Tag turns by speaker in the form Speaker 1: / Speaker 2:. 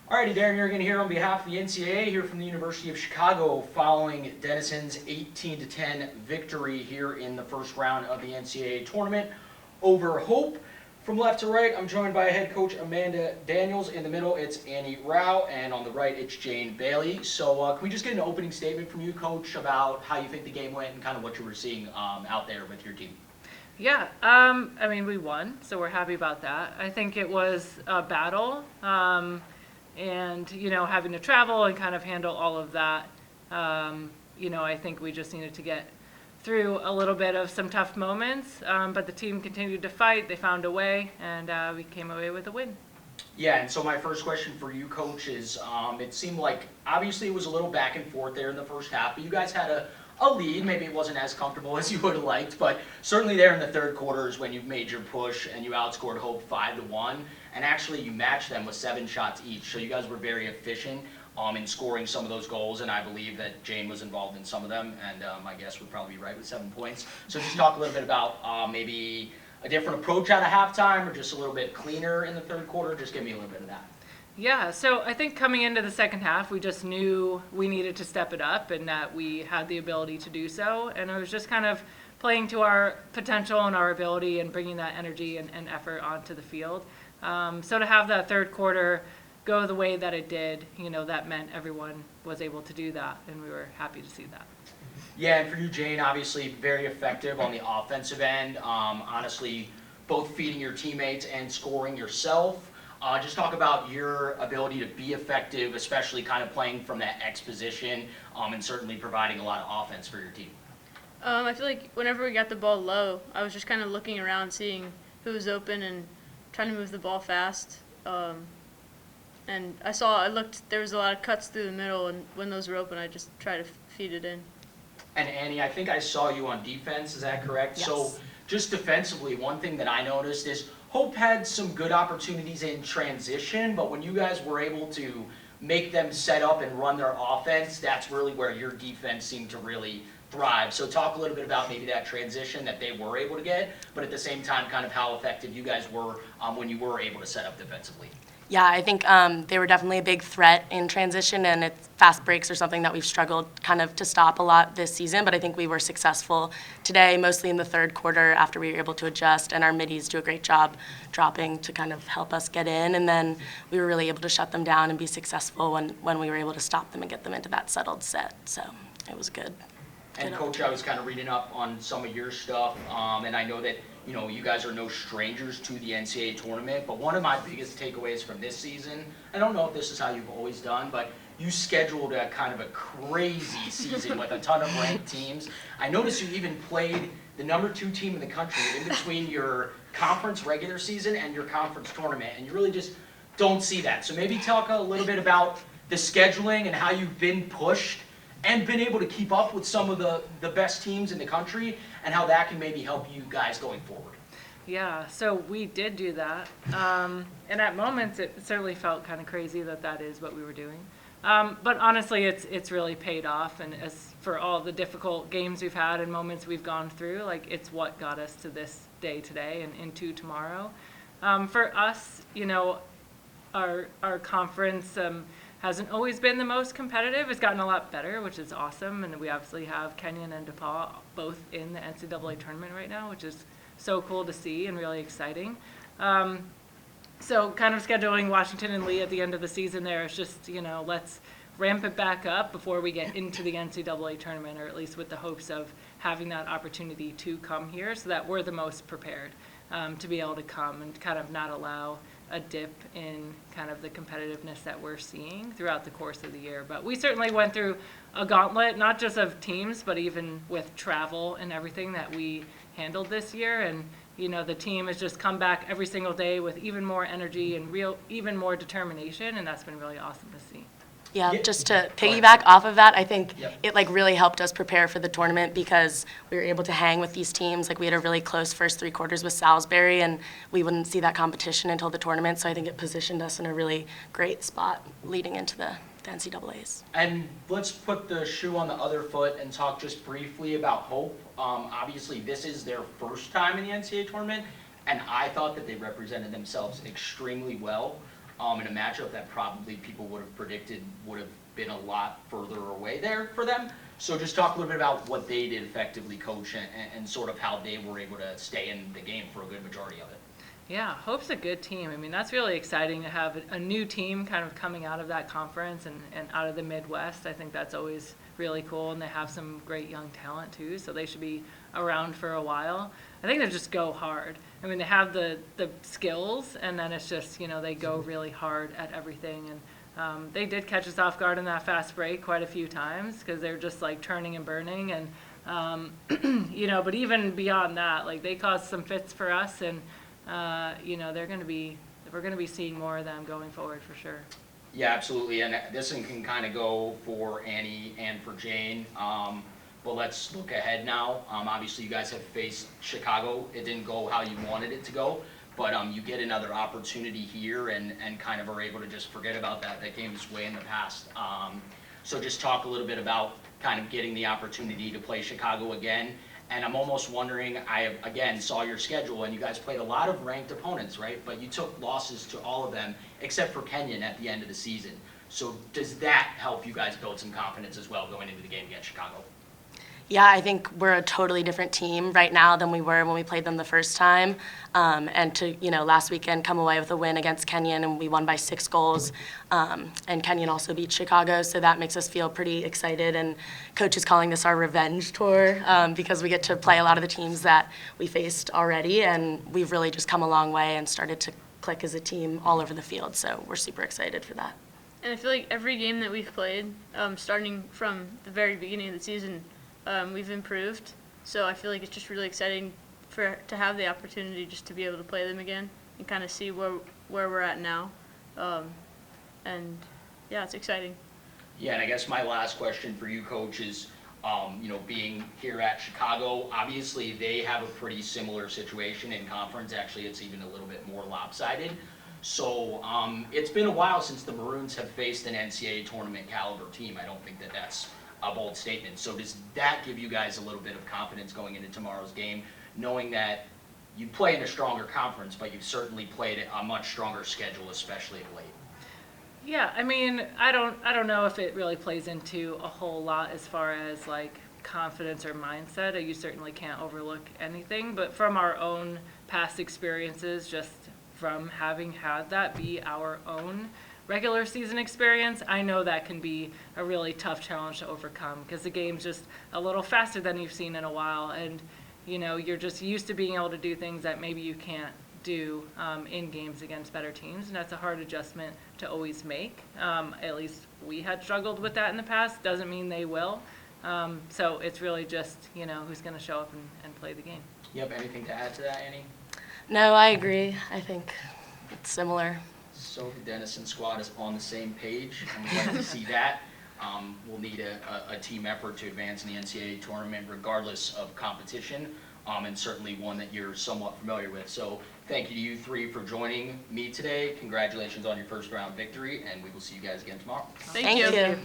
Speaker 1: Alrighty, Darren, you're going to hear on behalf of the NCAA here from the University of Chicago following Denison's 18-10 victory here in the first round of the NCAA Tournament over Hope. From left to right, I'm joined by head coach Amanda Daniels. In the middle, it's Annie Rau, and on the right, it's Jane Bailey. So can we just get an opening statement from you, Coach, about how you think the game went and kind of what you were seeing out there with your team?
Speaker 2: Yeah, we won, so we're happy about that. I think it was a battle, and, having to travel and kind of handle all of that. I think we just needed to get through a little bit of some tough moments, but the team continued to fight. They found a way, and we came away with a win.
Speaker 1: Yeah, and so my first question for you, Coach, is it seemed like obviously it was a little back and forth there in the first half, but you guys had a lead. Maybe it wasn't as comfortable as you would have liked, but certainly there in the third quarter is when you made your push and you outscored Hope 5-1, and actually you matched them with 7 shots each. So you guys were very efficient in scoring some of those goals, and I believe that Jane was involved in some of them, and I guess would probably be right with 7 points. So just talk a little bit about maybe a different approach out of halftime, or just a little bit cleaner in the third quarter. Just give me a little bit of that.
Speaker 2: Yeah, so I think coming into the second half, we just knew we needed to step it up and that we had the ability to do so. And it was just kind of playing to our potential and our ability and bringing that energy and effort onto the field. So to have that third quarter go the way that it did, that meant everyone was able to do that, and we were happy to see that.
Speaker 1: Yeah, and for you, Jane, obviously very effective on the offensive end. Honestly, both feeding your teammates and scoring yourself. Just talk about your ability to be effective, especially kind of playing from that X position, and certainly providing a lot of offense for your team.
Speaker 3: I feel like whenever we got the ball low, I was just kind of looking around, seeing who was open and trying to move the ball fast. And I looked, there was a lot of cuts through the middle, and when those were open, I just tried to feed it in.
Speaker 1: And Annie, I think I saw you on defense, is that correct?
Speaker 2: Yes.
Speaker 1: So just defensively, one thing that I noticed is Hope had some good opportunities in transition, but when you guys were able to make them set up and run their offense, that's really where your defense seemed to really thrive. So talk a little bit about maybe that transition that they were able to get, but at the same time kind of how effective you guys were when you were able to set up defensively.
Speaker 4: Yeah, I think they were definitely a big threat in transition, and fast breaks are something that we've struggled kind of to stop a lot this season, but I think we were successful today, mostly in the third quarter after we were able to adjust, and our middies do a great job dropping to kind of help us get in, and then we were really able to shut them down and be successful when we were able to stop them and get them into that settled set, so it was good.
Speaker 1: And Coach, I was kind of reading up on some of your stuff, and I know that you guys are no strangers to the NCAA tournament, but one of my biggest takeaways from this season, I don't know if this is how you've always done, but you scheduled a kind of a crazy season with a ton of ranked teams. I noticed you even played the number 2 team in the country in between your conference regular season and your conference tournament, and you really just don't see that. So maybe talk a little bit about the scheduling and how you've been pushed and been able to keep up with some of the best teams in the country, and how that can maybe help you guys going forward.
Speaker 2: Yeah, so we did do that. And at moments, it certainly felt kind of crazy that is what we were doing. But honestly, it's really paid off. And as for all the difficult games we've had and moments we've gone through, like it's what got us to this day today and into tomorrow. For us, our conference hasn't always been the most competitive. It's gotten a lot better, which is awesome. And we obviously have Kenyon and DePaul both in the NCAA tournament right now, which is so cool to see and really exciting. So kind of scheduling Washington and Lee at the end of the season there is just, let's ramp it back up before we get into the NCAA tournament, or at least with the hopes of having that opportunity to come here so that we're the most prepared to be able to come and kind of not allow a dip in kind of the competitiveness that we're seeing throughout the course of the year. But we certainly went through a gauntlet, not just of teams, but even with travel and everything that we handled this year. And, the team has just come back every single day with even more energy and even more determination, and that's been really awesome to see.
Speaker 4: Yeah, just to piggyback off of that, I think it really helped us prepare for the tournament because we were able to hang with these teams. Like we had a really close first 3 quarters with Salisbury, and we wouldn't see that competition until the tournament. So I think it positioned us in a really great spot leading into the NCAAs.
Speaker 1: And let's put the shoe on the other foot and talk just briefly about Hope. Obviously, this is their first time in the NCAA tournament, and I thought that they represented themselves extremely well. in a matchup that probably people would have predicted would have been a lot further away there for them. So just talk a little bit about what they did effectively, Coach, and sort of how they were able to stay in the game for a good majority of it.
Speaker 2: Yeah, Hope's a good team. I mean, that's really exciting to have a new team kind of coming out of that conference and out of the Midwest. I think that's always really cool, and they have some great young talent too, so they should be around for a while. I think they just go hard. I mean, they have the skills, and then it's just, they go really hard at everything. And they did catch us off guard in that fast break quite a few times because they're just like turning and burning. And, but even beyond that, like they caused some fits for us, and we're going to be seeing more of them going forward for sure.
Speaker 1: Yeah, absolutely, and this one can kind of go for Annie and for Jane. But let's look ahead now. Obviously, you guys have faced Chicago. It didn't go how you wanted it to go, but you get another opportunity here and kind of are able to just forget about that. That game is way in the past. So just talk a little bit about kind of getting the opportunity to play Chicago again. And I'm almost wondering, I, again, saw your schedule, and you guys played a lot of ranked opponents, right? But you took losses to all of them, except for Kenyon at the end of the season. So does that help you guys build some confidence as well going into the game against Chicago?
Speaker 4: Yeah, I think we're a totally different team right now than we were when we played them the first time. And to, last weekend come away with a win against Kenyon, and we won by 6 goals. And Kenyon also beat Chicago, so that makes us feel pretty excited. And Coach is calling this our revenge tour because we get to play a lot of the teams that we faced already, and we've really just come a long way and started to click as a team all over the field. So we're super excited for that.
Speaker 3: And I feel like every game that we've played, starting from the very beginning of the season, we've improved. So I feel like it's just really exciting to have the opportunity just to be able to play them again and kind of see where we're at now. And yeah, it's exciting.
Speaker 1: Yeah, and I guess my last question for you, Coach, is, being here at Chicago, obviously they have a pretty similar situation in conference. Actually, it's even a little bit more lopsided. So it's been a while since the Maroons have faced an NCAA tournament caliber team. I don't think that that's a bold statement. So does that give you guys a little bit of confidence going into tomorrow's game, knowing that you play in a stronger conference, but you've certainly played a much stronger schedule, especially of late?
Speaker 2: Yeah, I mean, I don't know if it really plays into a whole lot as far as like confidence or mindset. You certainly can't overlook anything, but from our own past experiences, just from having had that be our own regular season experience, I know that can be a really tough challenge to overcome because the game's just a little faster than you've seen in a while, and you're just used to being able to do things that maybe you can't do in games against better teams, and that's a hard adjustment to always make. At least we had struggled with that in the past. Doesn't mean they will. So it's really just who's going to show up and play the game.
Speaker 1: Yep. Anything to add to that, Annie?
Speaker 4: No, I agree. I think it's similar.
Speaker 1: So the Denison squad is on the same page, and we'd like to see that. We'll need a team effort to advance in the NCAA tournament regardless of competition, and certainly one that you're somewhat familiar with. So thank you to you three for joining me today. Congratulations on your first round victory, and we will see you guys again tomorrow.
Speaker 3: Thank you.